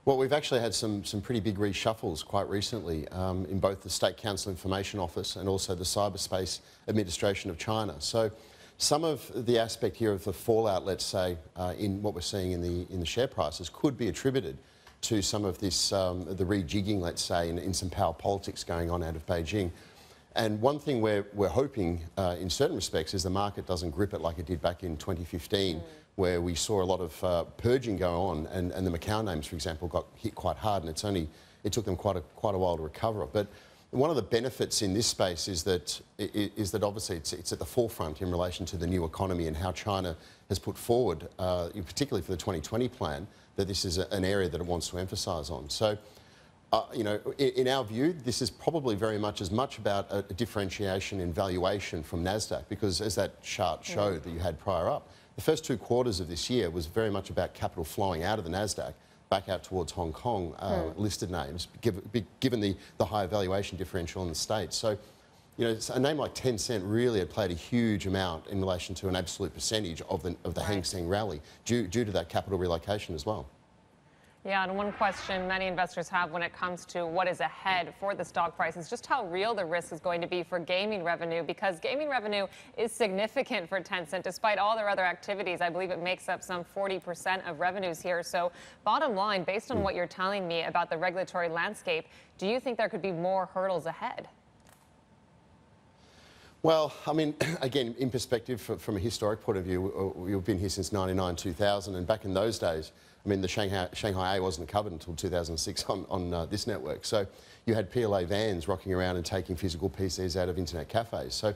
Well, we've actually had some pretty big reshuffles quite recently in both the State Council Information Office and also the Cyberspace Administration of China. So some of the aspect here of the fallout, let's say, in what we're seeing in the share prices could be attributed to some of this, the rejigging, let's say, in some power politics going on out of Beijing. And one thing we're hoping in certain respects is the market doesn't grip it like it did back in 2015, where we saw a lot of purging go on, and the Macau names, for example, got hit quite hard, and it took them quite a while to recover. But one of the benefits in this space is that obviously it's at the forefront in relation to the new economy and how China has put forward, particularly for the 2020 plan, that this is an area that it wants to emphasise on. So, you know, in our view, this is probably very much as much about a differentiation in valuation from NASDAQ, because as that chart showed that you had prior up, the first 2 quarters of this year was very much about capital flowing out of the NASDAQ back out towards Hong Kong listed names, given the higher valuation differential in the States. So, you know, a name like Tencent really had played a huge amount in relation to an absolute percentage of the Hang Seng rally due to that capital relocation as well. Yeah, and one question many investors have when it comes to what is ahead for the stock price is just how real the risk is going to be for gaming revenue, because gaming revenue is significant for Tencent. Despite all their other activities, I believe it makes up some 40% of revenues here. So bottom line, based on what you're telling me about the regulatory landscape, do you think there could be more hurdles ahead? Well, I mean, again, in perspective, from a historic point of view, we've been here since 99, 2000, and back in those days, I mean, the Shanghai A wasn't covered until 2006 on this network. So you had PLA vans rocking around and taking physical PCs out of internet cafes. So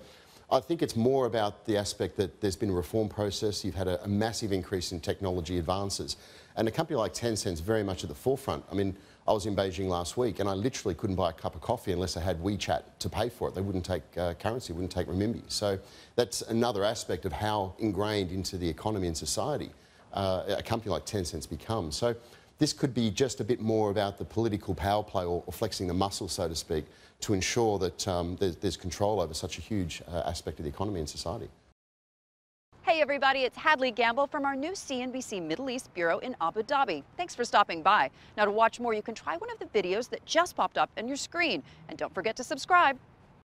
I think it's more about the aspect that there's been a reform process. You've had a massive increase in technology advances. And a company like Tencent's very much at the forefront. I mean, I was in Beijing last week and I literally couldn't buy a cup of coffee unless I had WeChat to pay for it. They wouldn't take currency, wouldn't take renminbi. So that's another aspect of how ingrained into the economy and society a company like Tencent's become. So this could be just a bit more about the political power play or flexing the muscle, so to speak, to ensure that there's control over such a huge aspect of the economy and society. Hey everybody, it's Hadley Gamble from our new CNBC Middle East Bureau in Abu Dhabi. Thanks for stopping by. Now to watch more, you can try one of the videos that just popped up on your screen. And don't forget to subscribe.